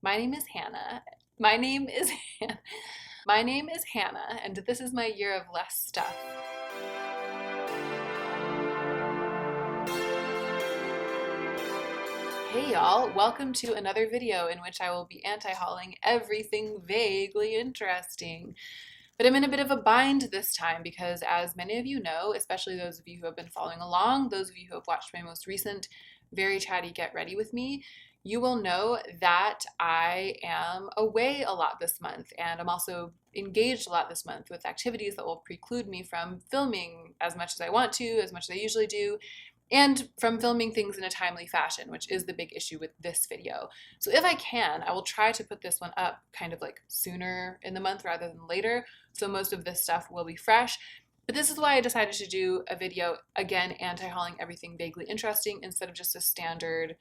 My name is Hannah. My name is Hannah. My name is Hannah, and this is my year of less stuff. Hey y'all, welcome to another video in which I will be anti-hauling everything vaguely interesting. But I'm in a bit of a bind this time because, as many of you know, especially those of you who have been following along, those of you who have watched my most recent Very Chatty Get Ready With Me, you will know that I am away a lot this month, and I'm also engaged a lot this month with activities that will preclude me from filming as much as I want to, as much as I usually do, and from filming things in a timely fashion, which is the big issue with this video. So if I can, I will try to put this one up kind of like sooner in the month rather than later, so most of this stuff will be fresh. But this is why I decided to do a video, again, anti-hauling everything vaguely interesting instead of just a standard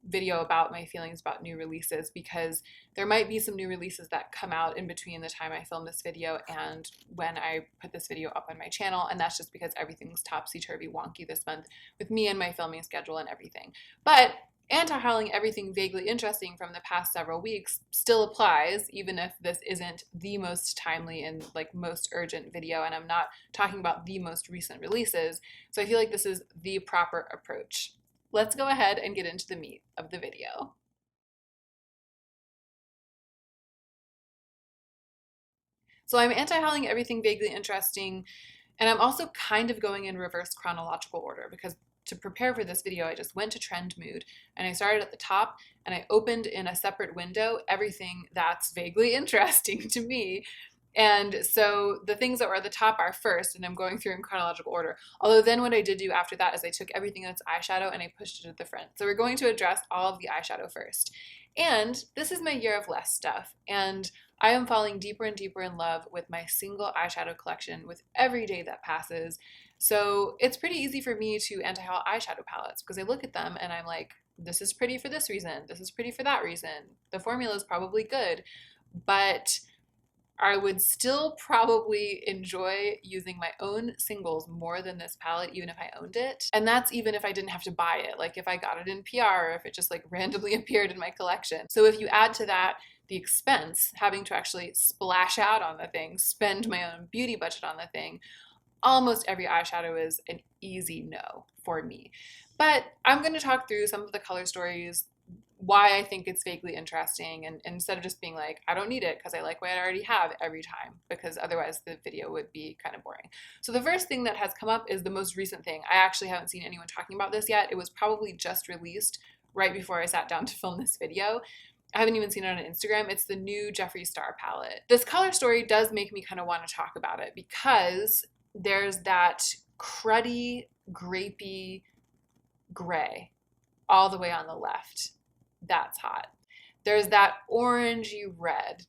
video about my feelings about new releases, because there might be some new releases that come out in between the time I film this video and when I put this video up on my channel, and that's just because everything's topsy-turvy wonky this month with me and my filming schedule and everything. But anti-hauling everything vaguely interesting from the past several weeks still applies, even if this isn't the most timely and like most urgent video, and I'm not talking about the most recent releases, so I feel like this is the proper approach. Let's go ahead and get into the meat of the video. So I'm anti-hauling everything vaguely interesting, and I'm also kind of going in reverse chronological order because to prepare for this video, I just went to Trend Mood and I started at the top and I opened in a separate window everything that's vaguely interesting to me. And so the things that were at the top are first, and I'm going through in chronological order. Although then what I did do after that is I took everything that's eyeshadow and I pushed it at the front. So we're going to address all of the eyeshadow first. And this is my year of less stuff, and I am falling deeper and deeper in love with my single eyeshadow collection with every day that passes. So it's pretty easy for me to anti-haul eyeshadow palettes because I look at them and I'm like, this is pretty for this reason, this is pretty for that reason. The formula is probably good, but I would still probably enjoy using my own singles more than this palette, even if I owned it. And that's even if I didn't have to buy it, like if I got it in PR or if it just like randomly appeared in my collection. So if you add to that the expense, having to actually splash out on the thing, spend my own beauty budget on the thing, almost every eyeshadow is an easy no for me. But I'm going to talk through some of the color stories, why I think it's vaguely interesting, and instead of just being like, I don't need it because I like what I already have every time, because otherwise the video would be kind of boring. So the first thing that has come up is the most recent thing. I actually haven't seen anyone talking about this yet. It was probably just released right before I sat down to film this video. I haven't even seen it on Instagram. It's the new Jeffree Star palette. This color story does make me kind of want to talk about it because there's that cruddy, grapey gray all the way on the left. That's hot. There's that orangey red.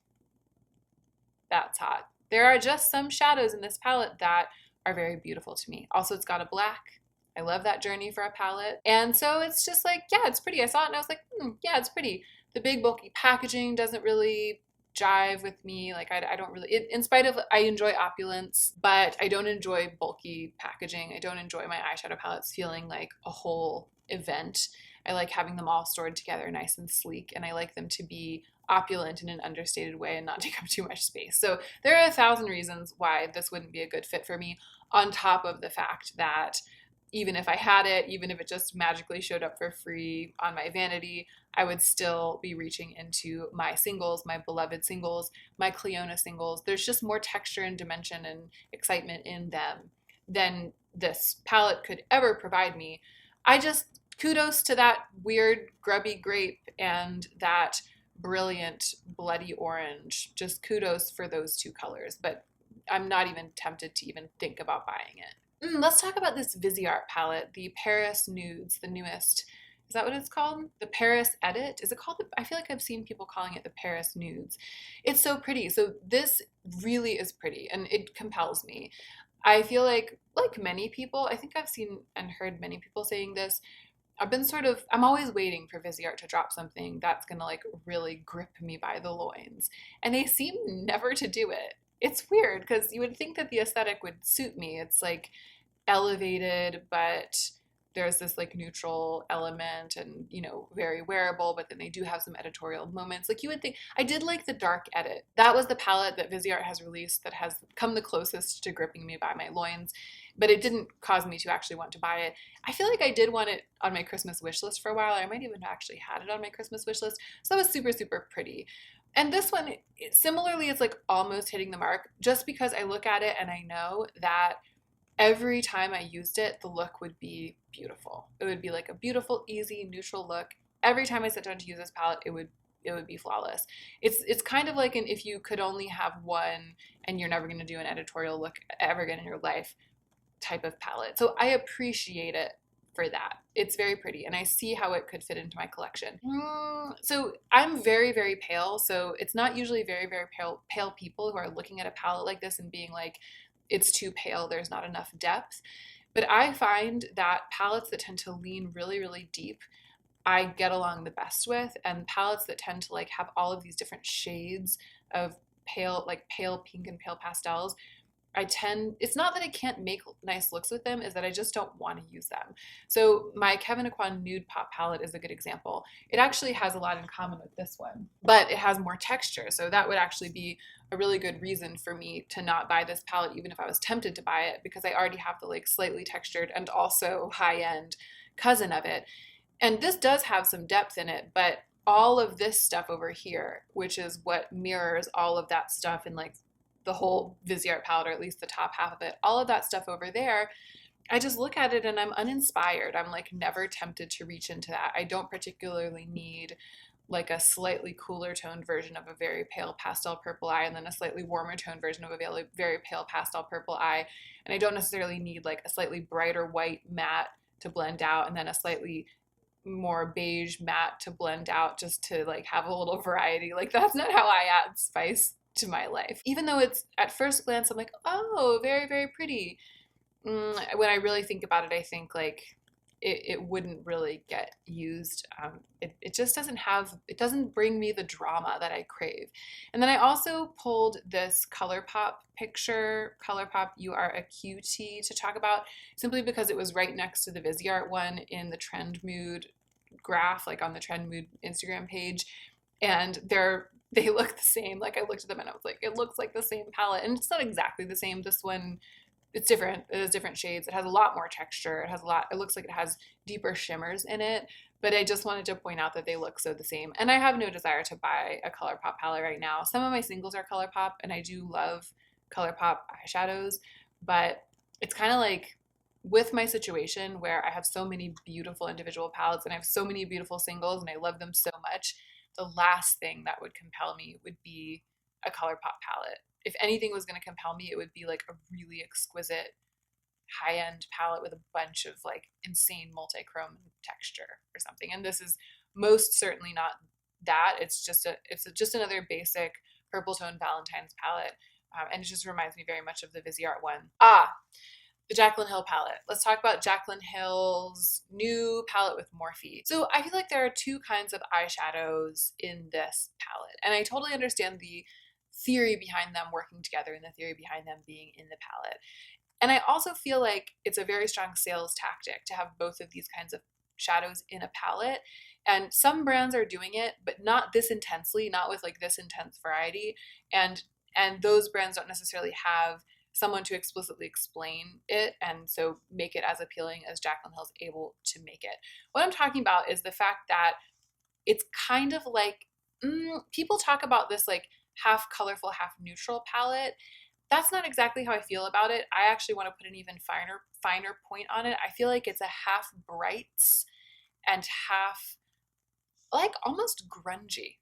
That's hot. There are just some shadows in this palette that are very beautiful to me. Also, it's got a black. I love that journey for a palette. And so it's just like, yeah, it's pretty. I saw it and I was like, yeah, it's pretty. The big bulky packaging doesn't really jive with me. Like I don't really, in spite of, I enjoy opulence, but I don't enjoy bulky packaging. I don't enjoy my eyeshadow palettes feeling like a whole event. I like having them all stored together nice and sleek, and I like them to be opulent in an understated way and not take up too much space. So there are 1,000 reasons why this wouldn't be a good fit for me, on top of the fact that even if I had it, even if it just magically showed up for free on my vanity, I would still be reaching into my singles, my beloved singles, my Cliona singles. There's just more texture and dimension and excitement in them than this palette could ever provide me. Kudos to that weird grubby grape and that brilliant bloody orange. Just kudos for those two colors, but I'm not even tempted to even think about buying it. Let's talk about this Viseart palette, the Paris Nudes, the newest. Is that what it's called? The Paris Edit? Is it called? I feel like I've seen people calling it the Paris Nudes. It's so pretty. So this really is pretty and it compels me. I feel like many people, I think I've seen and heard many people saying this, I'm always waiting for Viseart to drop something that's gonna like really grip me by the loins. And they seem never to do it. It's weird because you would think that the aesthetic would suit me. It's like elevated, but there's this like neutral element and, you know, very wearable, but then they do have some editorial moments. Like you would think, I did like the dark edit. That was the palette that Viseart has released that has come the closest to gripping me by my loins, but it didn't cause me to actually want to buy it. I feel like I did want it on my Christmas wish list for a while. I might even actually had it on my Christmas wish list. So that was super, super pretty. And this one, similarly, it's like almost hitting the mark just because I look at it and I know that every time I used it, the look would be beautiful. It would be like a beautiful, easy, neutral look. Every time I sit down to use this palette, it would be flawless. It's kind of like an if you could only have one and you're never going to do an editorial look ever again in your life type of palette. So I appreciate it for that. It's very pretty and I see how it could fit into my collection. So I'm very, very pale. So it's not usually very, very pale people who are looking at a palette like this and being like, it's too pale, there's not enough depth. But I find that palettes that tend to lean really, really deep, I get along the best with, and palettes that tend to like have all of these different shades of pale, like pale pink and pale pastels, it's not that I can't make nice looks with them, is that I just don't want to use them. So my Kevyn Aucoin Nude Pop palette is a good example. It actually has a lot in common with this one, but it has more texture. So that would actually be a really good reason for me to not buy this palette, even if I was tempted to buy it, because I already have the like slightly textured and also high-end cousin of it. And this does have some depth in it, but all of this stuff over here, which is what mirrors all of that stuff in like the whole Viseart palette, or at least the top half of it, all of that stuff over there, I just look at it and I'm uninspired. I'm like never tempted to reach into that. I don't particularly need like a slightly cooler toned version of a very pale pastel purple eye and then a slightly warmer toned version of a very pale pastel purple eye. And I don't necessarily need like a slightly brighter white matte to blend out and then a slightly more beige matte to blend out just to like have a little variety. Like that's not how I add spice to my life. Even though it's at first glance, I'm like, oh, very, very pretty. When I really think about it, I think like it wouldn't really get used. It just it doesn't bring me the drama that I crave. And then I also pulled this ColorPop picture, ColorPop You Are a Cutie, to talk about, simply because it was right next to the Viseart one in the Trend Mood graph, like on the Trend Mood Instagram page. And they look the same. Like I looked at them and I was like, it looks like the same palette. And it's not exactly the same. This one, it's different. It has different shades. It has a lot more texture. It looks like it has deeper shimmers in it. But I just wanted to point out that they look so the same. And I have no desire to buy a ColorPop palette right now. Some of my singles are ColorPop and I do love ColorPop eyeshadows. But it's kind of like with my situation where I have so many beautiful individual palettes and I have so many beautiful singles and I love them so much, the last thing that would compel me would be a ColorPop palette. If anything was going to compel me, it would be like a really exquisite high-end palette with a bunch of like insane multi-chrome texture or something. And this is most certainly not that. It's just another basic purple tone Valentine's palette. And it just reminds me very much of the Viseart one. The Jaclyn Hill palette. Let's talk about Jaclyn Hill's new palette with Morphe. So I feel like there are two kinds of eyeshadows in this palette. And I totally understand the theory behind them working together and the theory behind them being in the palette. And I also feel like it's a very strong sales tactic to have both of these kinds of shadows in a palette. And some brands are doing it, but not this intensely, not with like this intense variety. And those brands don't necessarily have someone to explicitly explain it and so make it as appealing as Jaclyn Hill's able to make it. What I'm talking about is the fact that it's kind of like, people talk about this like half colorful, half neutral palette. That's not exactly how I feel about it. I actually want to put an even finer point on it. I feel like it's a half brights and half like almost grungy.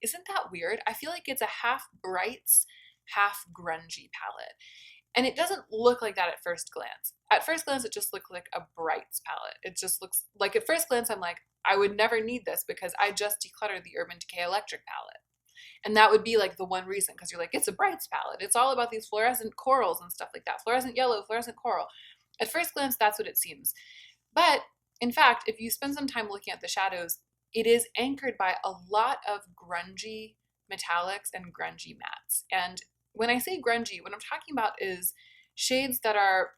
Isn't that weird? I feel like it's a half brights, half grungy palette. And it doesn't look like that at first glance. At first glance, it just looks like a brights palette. It just looks like at first glance, I'm like, I would never need this because I just decluttered the Urban Decay Electric palette. And that would be like the one reason, because you're like, it's a brights palette. It's all about these fluorescent corals and stuff like that. Fluorescent yellow, fluorescent coral. At first glance, that's what it seems. But in fact, if you spend some time looking at the shadows, it is anchored by a lot of grungy metallics and grungy mattes. And when I say grungy, what I'm talking about is shades that are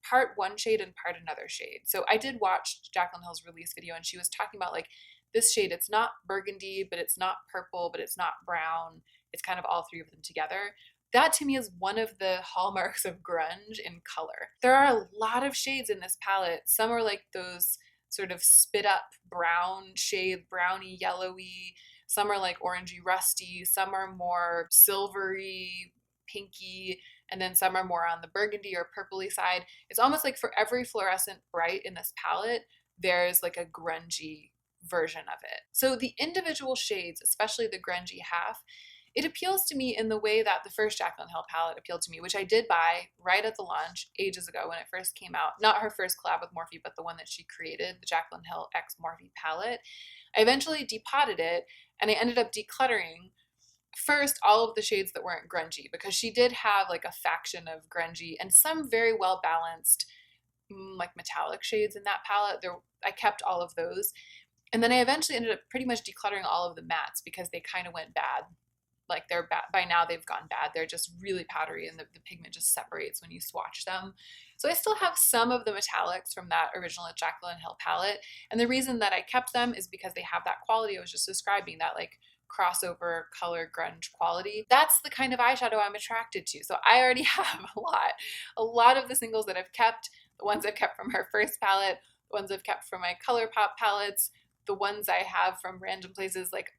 part one shade and part another shade. So I did watch Jaclyn Hill's release video, and she was talking about like this shade, it's not burgundy, but it's not purple, but it's not brown. It's kind of all three of them together. That to me is one of the hallmarks of grunge in color. There are a lot of shades in this palette. Some are like those sort of spit up brown shade, browny, yellowy. Some are like orangey rusty. Some are more silvery, pinky, and then some are more on the burgundy or purpley side. It's almost like for every fluorescent bright in this palette, there's like a grungy version of it. So the individual shades, especially the grungy half, it appeals to me in the way that the first Jaclyn Hill palette appealed to me, which I did buy right at the launch ages ago when it first came out. Not her first collab with Morphe, but the one that she created, the Jaclyn Hill X Morphe palette. I eventually depotted it, and I ended up decluttering first all of the shades that weren't grungy, because she did have like a faction of grungy and some very well balanced like metallic shades in that palette. I kept all of those. And then I eventually ended up pretty much decluttering all of the mattes because they kind of went bad. Like they're bad, by now they've gone bad. They're just really powdery and the pigment just separates when you swatch them. So I still have some of the metallics from that original Jaclyn Hill palette. And the reason that I kept them is because they have that quality I was just describing, that like crossover color grunge quality. That's the kind of eyeshadow I'm attracted to. So I already have a lot of the singles that I've kept, the ones I've kept from her first palette, the ones I've kept from my ColorPop palettes, the ones I have from random places, like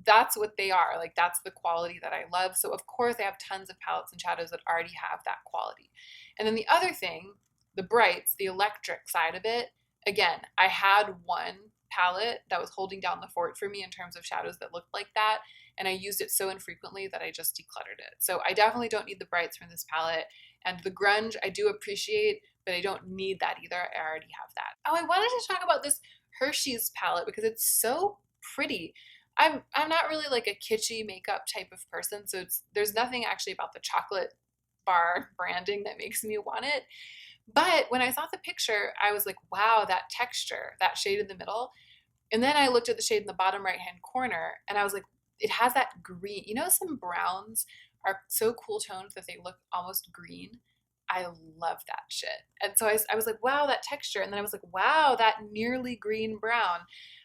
that's what they are. Like that's the quality that I love. So of course I have tons of palettes and shadows that already have that quality. And then the other thing, the brights, the electric side of it, again, I had one palette that was holding down the fort for me in terms of shadows that looked like that, and I used it so infrequently that I just decluttered it. So I definitely don't need the brights from this palette, and the grunge I do appreciate, but I don't need that either. I already have that. Oh, I wanted to talk about this Hershey's palette because it's so pretty. I'm not really like a kitschy makeup type of person, so there's nothing actually about the chocolate bar branding that makes me want it. But when I saw the picture, I was like, wow, that texture, that shade in the middle. And then I looked at the shade in the bottom right-hand corner, and I was like, it has that green. You know, some browns are so cool toned that they look almost green. I love that shit. And so I was like, wow, that texture. And then I was like, wow, that nearly green brown.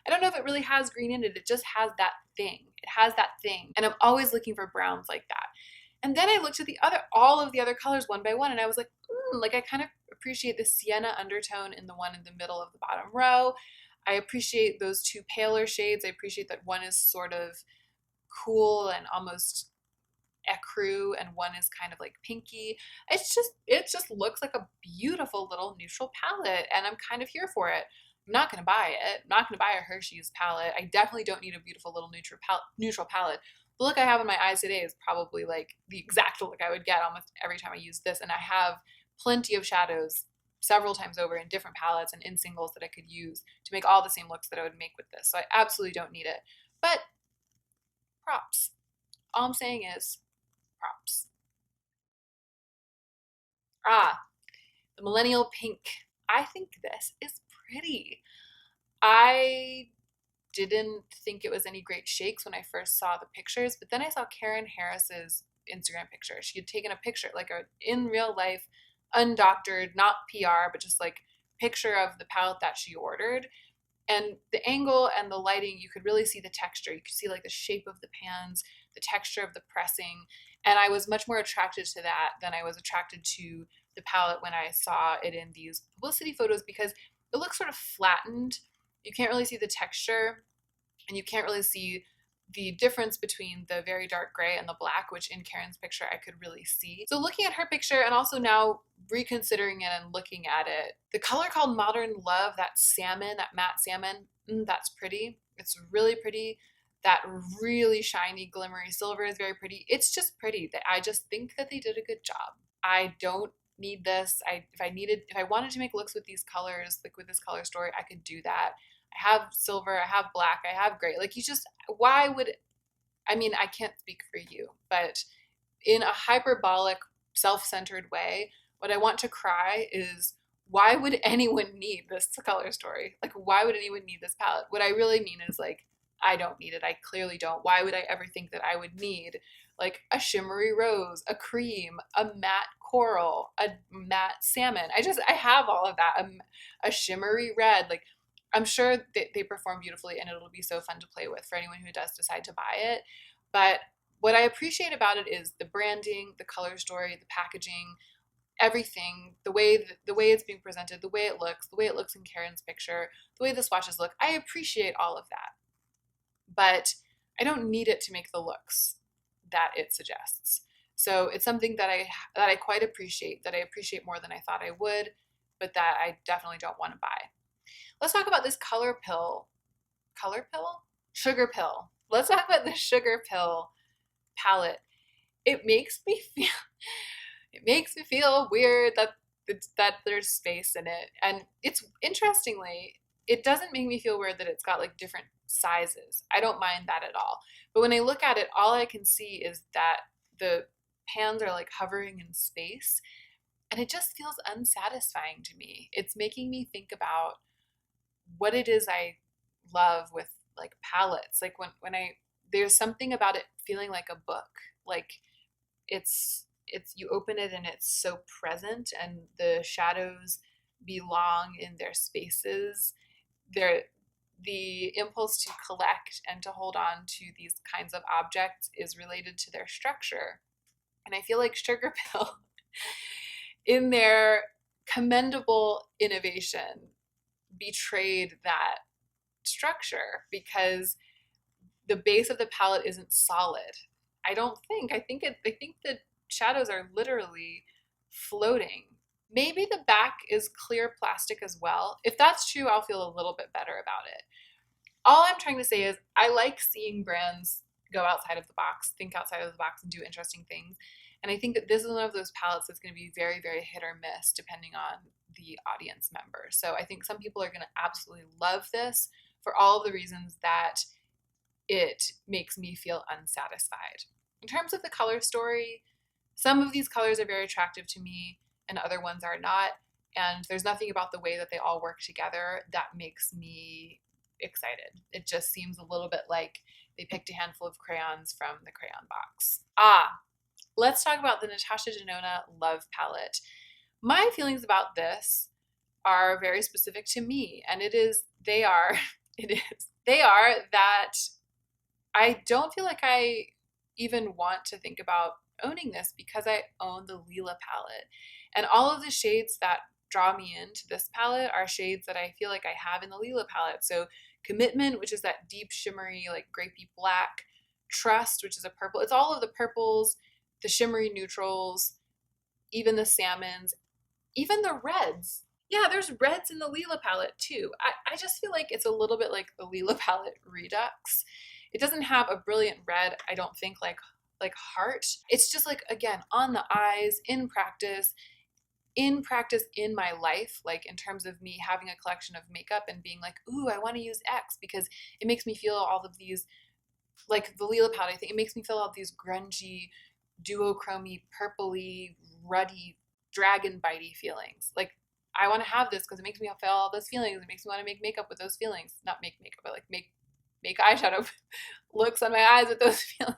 I don't know if it really has green in it. It just has that thing. It has that thing. And I'm always looking for browns like that. And then I looked at all of the other colors one by one, and I was like, like I kind of appreciate the sienna undertone in the one in the middle of the bottom row. I appreciate those two paler shades. I appreciate that one is sort of cool and almost ecru, and one is kind of like pinky. It just looks like a beautiful little neutral palette, and I'm kind of here for it. I'm not going to buy it. I'm not going to buy a Hershey's palette. I definitely don't need a beautiful little neutral palette. The look I have in my eyes today is probably like the exact look I would get almost every time I use this, and I have plenty of shadows several times over in different palettes and in singles that I could use to make all the same looks that I would make with this. So I absolutely don't need it. But props. All I'm saying is props. The millennial pink. I think this is pretty. I didn't think it was any great shakes when I first saw the pictures, but then I saw Karen Harris's Instagram picture. She had taken a picture, like in real life, undoctored, not PR, but just like picture of the palette that she ordered. And the angle and the lighting, you could really see the texture. You could see like the shape of the pans, the texture of the pressing. And I was much more attracted to that than I was attracted to the palette when I saw it in these publicity photos, because it looks sort of flattened. You can't really see the texture, and you can't really see the difference between the very dark gray and the black, which in Karen's picture I could really see. So looking at her picture and also now reconsidering it and looking at it, the color called Modern Love, that salmon, that matte salmon, that's pretty. It's really pretty. That really shiny, glimmery silver is very pretty. It's just pretty. I just think that they did a good job. I don't need this. If I wanted to make looks with these colors, like with this color story, I could do that. I have silver, I have black, I have gray. Like I can't speak for you, but in a hyperbolic, self-centered way, what I want to cry is, why would anyone need this color story? Like, why would anyone need this palette? What I really mean is, like, I don't need it. I clearly don't. Why would I ever think that I would need like a shimmery rose, a cream, a matte coral, a matte salmon? I have all of that. A shimmery red. Like, I'm sure they perform beautifully and it'll be so fun to play with for anyone who does decide to buy it. But what I appreciate about it is the branding, the color story, the packaging, everything, the way it's being presented, the way it looks in Karen's picture, the way the swatches look. I appreciate all of that, but I don't need it to make the looks that it suggests. So it's something that I quite appreciate, that I appreciate more than I thought I would, but that I definitely don't want to buy. Let's talk about this sugar pill. Let's talk about the sugar pill palette. It makes me feel weird that there's space in it. And it's interestingly, it doesn't make me feel weird that it's got like different sizes. I don't mind that at all. But when I look at it, all I can see is that the pans are like hovering in space, and it just feels unsatisfying to me. It's making me think about what it is I love with like palettes. Like when there's something about it feeling like a book. Like it's you open it and it's so present, and the shadows belong in their spaces. The impulse to collect and to hold on to these kinds of objects is related to their structure. And I feel like Sugar Pill, in their commendable innovation, betrayed that structure, because the base of the palette isn't solid. I think the shadows are literally floating. Maybe the back is clear plastic as well. If that's true, I'll feel a little bit better about it. All I'm trying to say is I like seeing brands go outside of the box, think outside of the box, and do interesting things. And I think that this is one of those palettes that's going to be very, very hit or miss depending on the audience member. So I think some people are going to absolutely love this for all of the reasons that it makes me feel unsatisfied. In terms of the color story, some of these colors are very attractive to me and other ones are not. And there's nothing about the way that they all work together that makes me excited. It just seems a little bit like they picked a handful of crayons from the crayon box. Let's talk about the Natasha Denona Love palette. My feelings about this are very specific to me, and they are that I don't feel like I even want to think about owning this because I own the Lila palette. And all of the shades that draw me into this palette are shades that I feel like I have in the Lila palette. So Commitment, which is that deep shimmery, like grapey black. Trust, which is a purple. It's all of the purples, the shimmery neutrals, even the salmons, even the reds. Yeah, there's reds in the Lila palette too. I just feel like it's a little bit like the Lila palette Redux. It doesn't have a brilliant red, I don't think, like Heart. It's just like, again, on the eyes, in practice in my life, like in terms of me having a collection of makeup and being like, ooh, I want to use X because it makes me feel all of these, like the Lila palette, I think it makes me feel all of these grungy, duochromy, purpley, ruddy, dragon bitey feelings. Like, I want to have this because it makes me feel all those feelings. It makes me want to make makeup with those feelings. Not make makeup, but like make eyeshadow looks on my eyes with those feelings.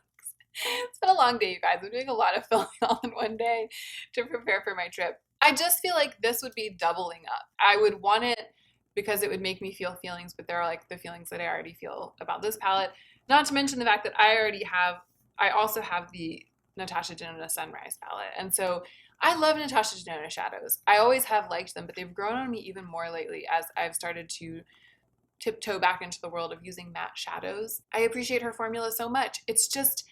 It's been a long day, you guys. I'm doing a lot of filming all in one day to prepare for my trip. I just feel like this would be doubling up. I would want it because it would make me feel feelings, but they're like the feelings that I already feel about this palette. Not to mention the fact that I also have the Natasha Denona Sunrise palette. And so I love Natasha Denona shadows. I always have liked them, but they've grown on me even more lately as I've started to tiptoe back into the world of using matte shadows. I appreciate her formula so much. It's just,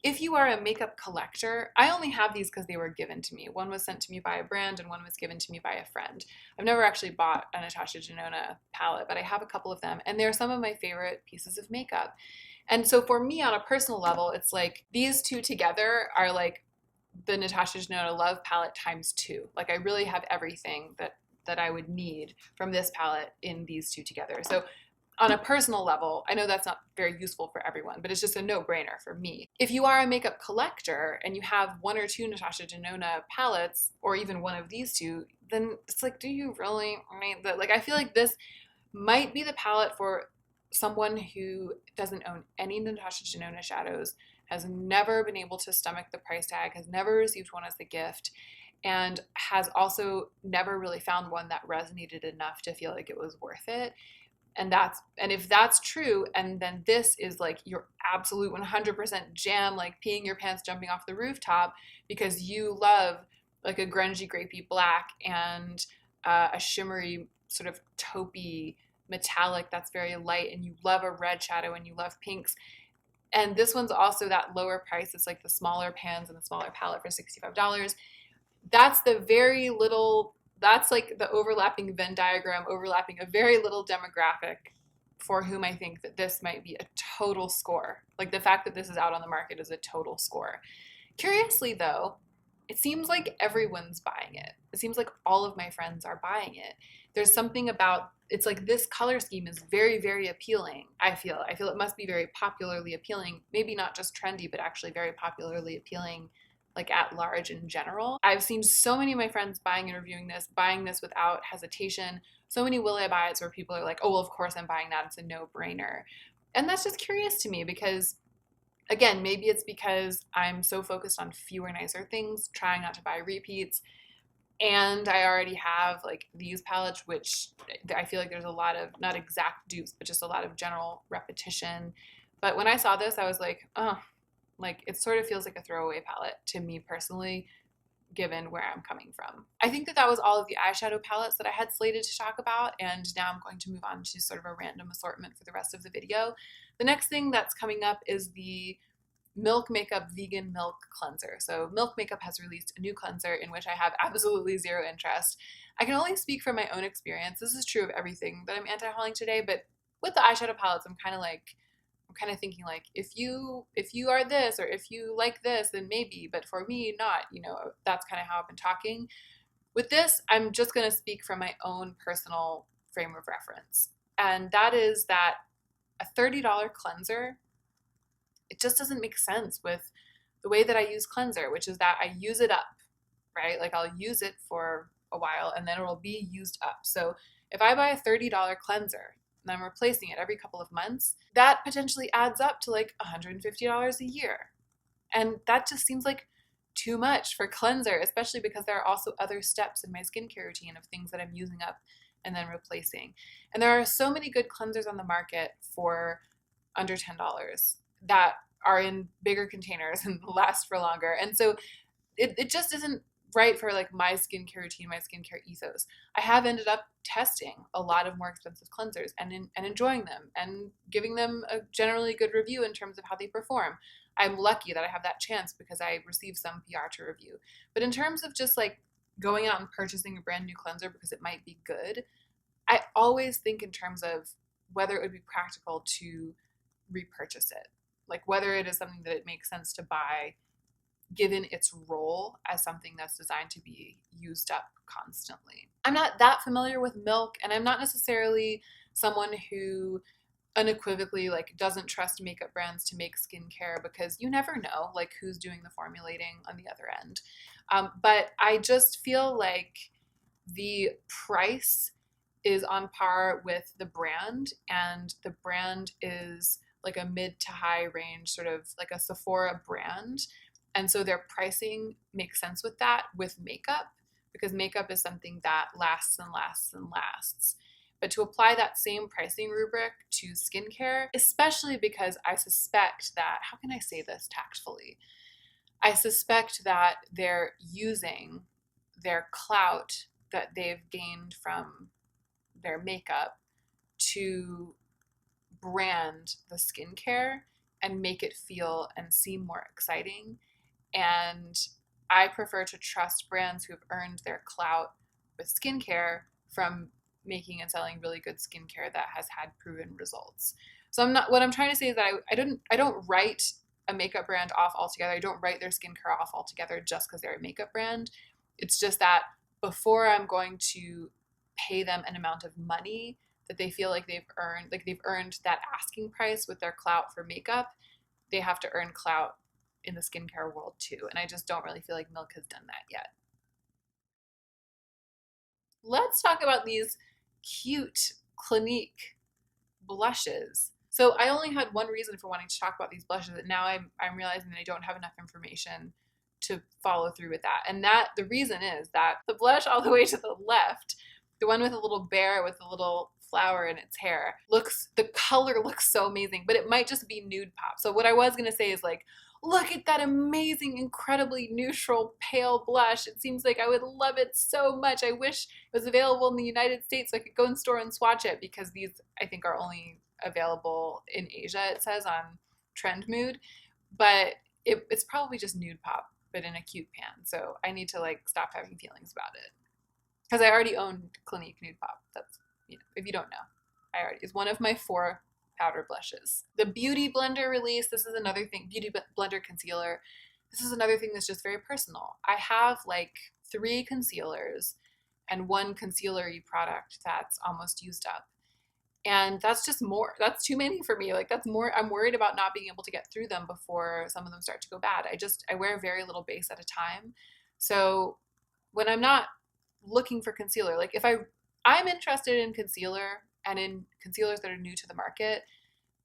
if you are a makeup collector, I only have these because they were given to me. One was sent to me by a brand and one was given to me by a friend. I've never actually bought a Natasha Denona palette, but I have a couple of them, and they're some of my favorite pieces of makeup. And so for me, on a personal level, it's like these two together are like the Natasha Denona Love palette times 2. Like, I really have everything that I would need from this palette in these two together. So on a personal level, I know that's not very useful for everyone, but it's just a no-brainer for me. If you are a makeup collector and you have one or two Natasha Denona palettes, or even one of these two, then it's like, do you really need that? Like, I feel like this might be the palette for someone who doesn't own any Natasha Denona shadows, has never been able to stomach the price tag, has never received one as a gift, and has also never really found one that resonated enough to feel like it was worth it. And if that's true, and then this is like your absolute 100% jam, like peeing your pants jumping off the rooftop because you love like a grungy grapey black and a shimmery sort of taupey metallic that's very light, and you love a red shadow and you love pinks, and this one's also that lower price. It's like the smaller pans and the smaller palette for $65. That's the very little, that's like the overlapping Venn diagram, overlapping a very little demographic for whom I think that this might be a total score. Like the fact that this is out on the market is a total score. Curiously though, it seems like everyone's buying it. It seems like all of my friends are buying it. There's something about, it's like this color scheme is very, very appealing. I feel it must be very popularly appealing, maybe not just trendy, but actually very popularly appealing, like at large in general. I've seen so many of my friends buying and reviewing this, buying this without hesitation. So many will I buy it where people are like, oh, well, of course I'm buying that. It's a no-brainer. And that's just curious to me because, again, maybe it's because I'm so focused on fewer, nicer things, trying not to buy repeats. And I already have like these palettes, which I feel like there's a lot of, not exact dupes, but just a lot of general repetition. But when I saw this, I was like, oh, like it sort of feels like a throwaway palette to me personally, given where I'm coming from. I think that that was all of the eyeshadow palettes that I had slated to talk about, and now I'm going to move on to sort of a random assortment for the rest of the video. The next thing that's coming up is the Milk Makeup Vegan Milk Cleanser. So Milk Makeup has released a new cleanser in which I have absolutely zero interest. I can only speak from my own experience. This is true of everything that I'm anti-hauling today, but with the eyeshadow palettes, I'm kind of thinking like, if you are this, or if you like this, then maybe, but for me, not, that's kind of how I've been talking. With this, I'm just going to speak from my own personal frame of reference. And that is that a $30 cleanser, it just doesn't make sense with the way that I use cleanser, which is that I use it up, right? Like I'll use it for a while and then it'll be used up. So if I buy a $30 cleanser and I'm replacing it every couple of months, that potentially adds up to like $150 a year. And that just seems like too much for cleanser, especially because there are also other steps in my skincare routine of things that I'm using up and then replacing. And there are so many good cleansers on the market for under $10 that are in bigger containers and last for longer. And so it just isn't right for like my skincare routine, my skincare ethos. I have ended up testing a lot of more expensive cleansers and enjoying them and giving them a generally good review in terms of how they perform. I'm lucky that I have that chance because I receive some PR to review. But in terms of just like going out and purchasing a brand new cleanser because it might be good, I always think in terms of whether it would be practical to repurchase it. Like whether it is something that it makes sense to buy given its role as something that's designed to be used up constantly. I'm not that familiar with Milk, and I'm not necessarily someone who unequivocally like doesn't trust makeup brands to make skincare, because you never know like who's doing the formulating on the other end. But I just feel like the price is on par with the brand, and the brand is like a mid to high range, sort of like a Sephora brand. And so their pricing makes sense with that, with makeup, because makeup is something that lasts and lasts and lasts. But to apply that same pricing rubric to skincare, especially because I suspect that, how can I say this tactfully? I suspect that they're using their clout that they've gained from their makeup to brand the skincare and make it feel and seem more exciting. And I prefer to trust brands who have earned their clout with skincare from making and selling really good skincare that has had proven results. So what I'm trying to say is that I don't write a makeup brand off altogether. I don't write their skincare off altogether just because they're a makeup brand. It's just that before I'm going to pay them an amount of money that they feel like they've earned that asking price with their clout for makeup, they have to earn clout in the skincare world too. And I just don't really feel like Milk has done that yet. Let's talk about these cute Clinique blushes. So I only had one reason for wanting to talk about these blushes, and now I'm realizing that I don't have enough information to follow through with that. And that the reason is that the blush all the way to the left, the one with a little bear with a little flower in its hair, the color looks so amazing, but it might just be nude pop. So what I was gonna say is like, look at that amazing, incredibly neutral pale blush. It seems like I would love it so much. I wish it was available in the United States so I could go in store and swatch it, because these I think are only available in Asia, it says on Trend Mood. But it's probably just nude pop, but in a cute pan. So I need to like stop having feelings about it. Because I already own Clinique Nude Pop. That's, if you don't know, it's one of my 4 powder blushes. The Beauty Blender release, this is another thing, Beauty Blender concealer. This is another thing that's just very personal. I have like 3 concealers and 1 concealer-y product that's almost used up. And that's just more, that's too many for me. Like that's more, I'm worried about not being able to get through them before some of them start to go bad. I wear very little base at a time. So when I'm not looking for concealer, like if I'm interested in concealer and in concealers that are new to the market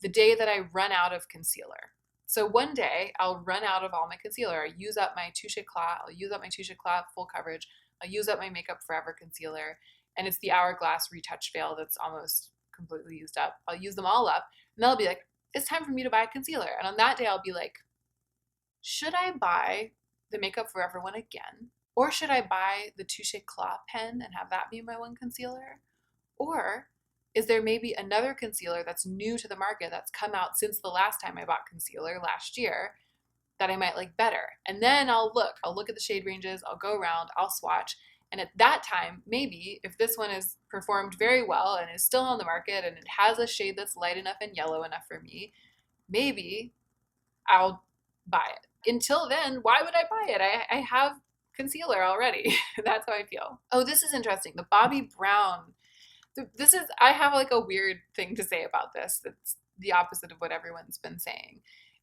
the day that I run out of concealer. So one day I'll run out of all my concealer. I use up my Touche Éclat, I'll use up my Touche Éclat full coverage, I'll use up my Makeup Forever concealer, and it's the Hourglass Retouch Veil that's almost completely used up. I'll use them all up, and then I'll be like, it's time for me to buy a concealer. And on that day I'll be like, should I buy the Makeup Forever one again? Or should I buy the Touche Éclat pen and have that be my one concealer? Or is there maybe another concealer that's new to the market that's come out since the last time I bought concealer last year that I might like better? And then I'll look at the shade ranges, I'll go around, I'll swatch. And at that time, maybe if this one has performed very well and is still on the market and it has a shade that's light enough and yellow enough for me, maybe I'll buy it. Until then, why would I buy it? I have concealer already. That's how I feel. Oh, this is interesting. The Bobbi Brown. I have like a weird thing to say about this. That's the opposite of what everyone's been saying.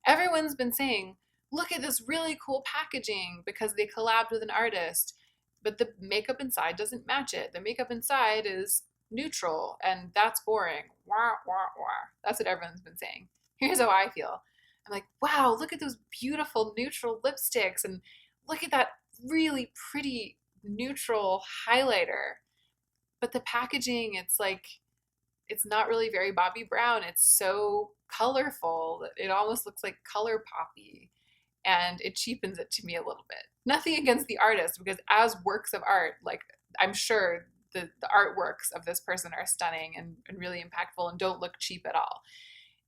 Everyone's been saying, look at this really cool packaging because they collabed with an artist, but the makeup inside doesn't match it. The makeup inside is neutral and that's boring. Wah, wah, wah. That's what everyone's been saying. Here's how I feel. I'm like, wow, look at those beautiful neutral lipsticks and look at that really pretty neutral highlighter. But the packaging, it's like, it's not really very Bobbi Brown. It's so colorful that it almost looks like ColorPop-y, and it cheapens it to me a little bit. Nothing against the artist, because as works of art, like I'm sure the artworks of this person are stunning and really impactful and don't look cheap at all.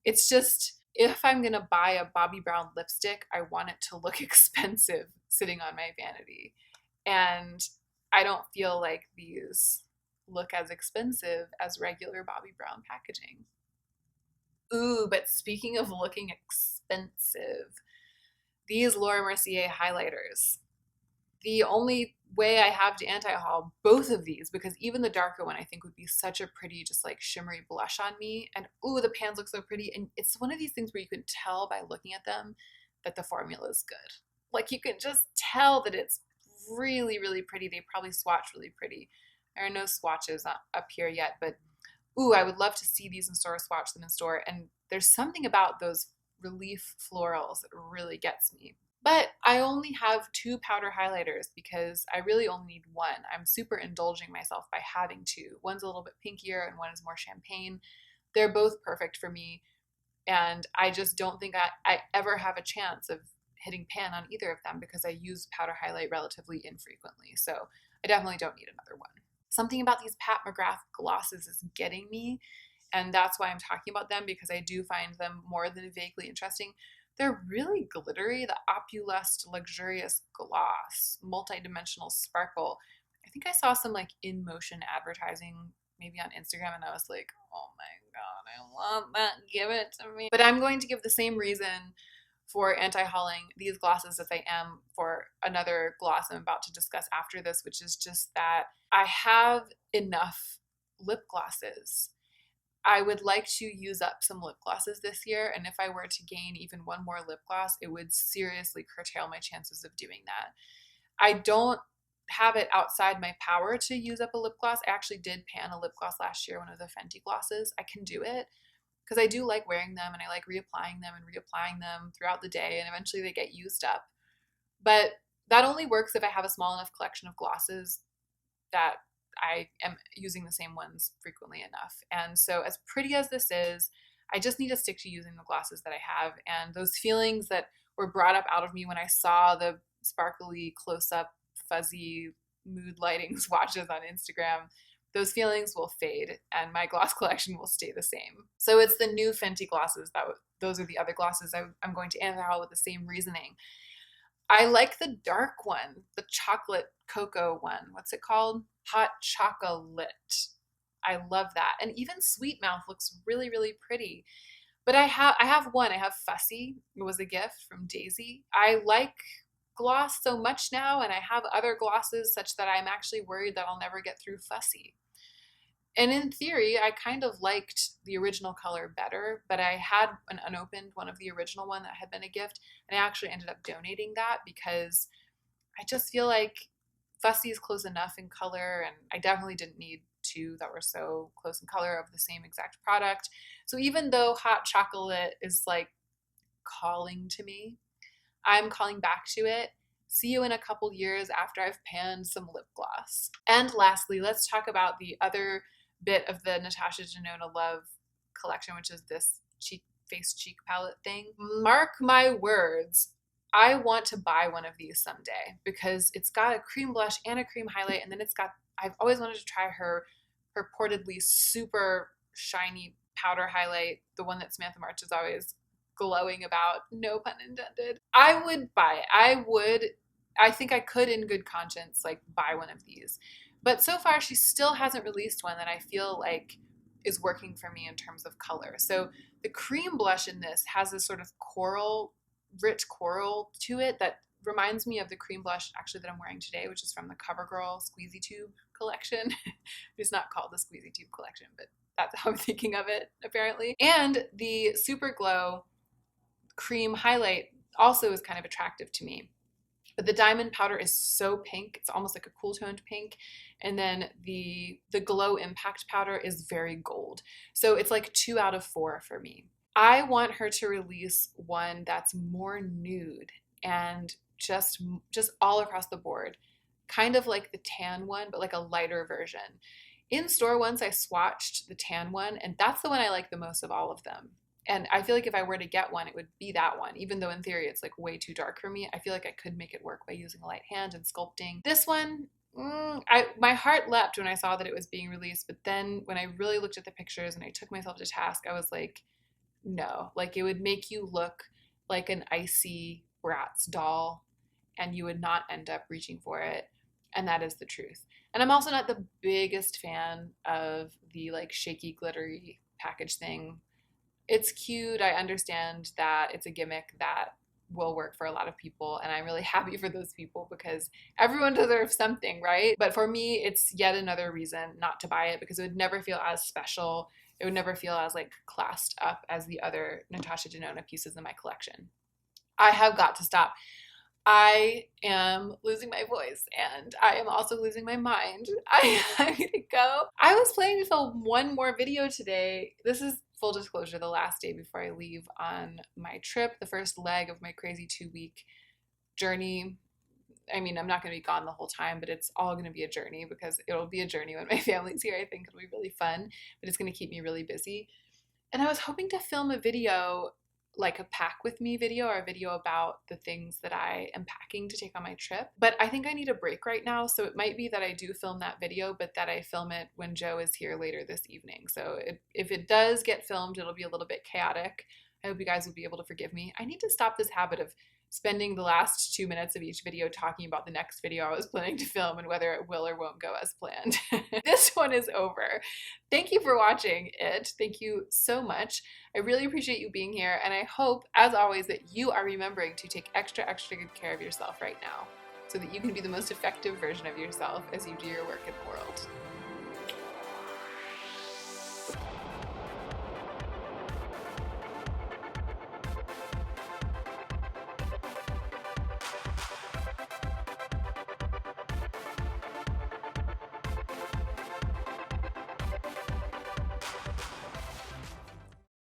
It's just, if I'm gonna buy a Bobbi Brown lipstick, I want it to look expensive sitting on my vanity. And I don't feel like these look as expensive as regular Bobbi Brown packaging. Ooh, but speaking of looking expensive, these Laura Mercier highlighters. The only way I have to anti-haul both of these, because even the darker one I think would be such a pretty just like shimmery blush on me, and ooh, the pans look so pretty, and it's one of these things where you can tell by looking at them that the formula is good. Like you can just tell that it's really, really pretty. They probably swatch really pretty. There are no swatches up here yet, but ooh, I would love to see these in store, swatch them in store, and there's something about those relief florals that really gets me. But I only have 2 powder highlighters because I really only need 1. I'm super indulging myself by having 2. One's a little bit pinkier and one is more champagne. They're both perfect for me, and I just don't think I ever have a chance of hitting pan on either of them because I use powder highlight relatively infrequently. So I definitely don't need another one. Something about these Pat McGrath glosses is getting me, and that's why I'm talking about them, because I do find them more than vaguely interesting. They're really glittery, the Opulust Luxurious Gloss, multi-dimensional sparkle. I think I saw some like in motion advertising maybe on Instagram, and I was like, oh my God, I want that, give it to me. But I'm going to give the same reason for anti-hauling these glosses as I am for another gloss I'm about to discuss after this, which is just that I have enough lip glosses. I would like to use up some lip glosses this year, and if I were to gain even one more lip gloss, it would seriously curtail my chances of doing that. I don't have it outside my power to use up a lip gloss. I actually did pan a lip gloss last year, one of the Fenty glosses. I can do it, because I do like wearing them and I like reapplying them throughout the day, and eventually they get used up. But that only works if I have a small enough collection of glosses that I am using the same ones frequently enough. And so as pretty as this is, I just need to stick to using the glosses that I have. And those feelings that were brought up out of me when I saw the sparkly, close-up, fuzzy mood lighting swatches on Instagram, those feelings will fade and my gloss collection will stay the same. So it's the new Fenty glosses. Those are the other glosses I'm going to anti-haul with the same reasoning. I like the dark one, the chocolate cocoa one. What's it called? Hot Chocolate. I love that. And even Sweet Mouth looks really, really pretty. But I have one. I have Fussy. It was a gift from Daisy. I like gloss so much now, and I have other glosses such that I'm actually worried that I'll never get through Fussy. And in theory, I kind of liked the original color better, but I had an unopened one of the original one that had been a gift, and I actually ended up donating that because I just feel like Fussy is close enough in color, and I definitely didn't need two that were so close in color of the same exact product. So even though Hot Chocolate is like calling to me, I'm calling back to it. See you in a couple years after I've panned some lip gloss. And lastly, let's talk about the other bit of the Natasha Denona Love collection, which is this face cheek palette thing. Mark my words, I want to buy one of these someday because it's got a cream blush and a cream highlight, and then I've always wanted to try her purportedly super shiny powder highlight, the one that Samantha March is always glowing about, no pun intended. I would buy it. I think I could in good conscience like buy one of these. But so far she still hasn't released one that I feel like is working for me in terms of color. So the cream blush in this has this sort of rich coral to it that reminds me of the cream blush actually that I'm wearing today, which is from the CoverGirl Squeezy Tube collection. It's not called the Squeezy Tube collection, but that's how I'm thinking of it apparently. And the Super Glow cream highlight also is kind of attractive to me. But the diamond powder is so pink. It's almost like a cool toned pink. And then the Glow Impact powder is very gold. So it's like 2 out of 4 for me. I want her to release one that's more nude and just all across the board. Kind of like the tan one, but like a lighter version. In store once I swatched the tan one, and that's the one I like the most of all of them. And I feel like if I were to get one, it would be that one, even though in theory it's like way too dark for me. I feel like I could make it work by using a light hand and sculpting. This one, my heart leapt when I saw that it was being released, but then when I really looked at the pictures and I took myself to task, I was like, no, like it would make you look like an icy Bratz doll and you would not end up reaching for it. And that is the truth. And I'm also not the biggest fan of the like shaky glittery package thing. It's cute. I understand that it's a gimmick that will work for a lot of people, and I'm really happy for those people because everyone deserves something, right? But for me, it's yet another reason not to buy it because it would never feel as special. It would never feel as like classed up as the other Natasha Denona pieces in my collection. I have got to stop. I am losing my voice and I am also losing my mind. I'm gonna go. I was planning to film one more video today. This is full disclosure, the last day before I leave on my trip, the first leg of my crazy 2-week journey. I mean, I'm not going to be gone the whole time, but it's all going to be a journey because it'll be a journey when my family's here. I think it'll be really fun, but it's going to keep me really busy. And I was hoping to film a video, like a pack with me video or a video about the things that I am packing to take on my trip. But I think I need a break right now. So it might be that I do film that video, but that I film it when Joe is here later this evening. So if it does get filmed, it'll be a little bit chaotic. I hope you guys will be able to forgive me. I need to stop this habit of spending the last 2 minutes of each video talking about the next video I was planning to film and whether it will or won't go as planned. This one is over. Thank you for watching it. Thank you so much. I really appreciate you being here, and I hope, as always, that you are remembering to take extra good care of yourself right now so that you can be the most effective version of yourself as you do your work in the world.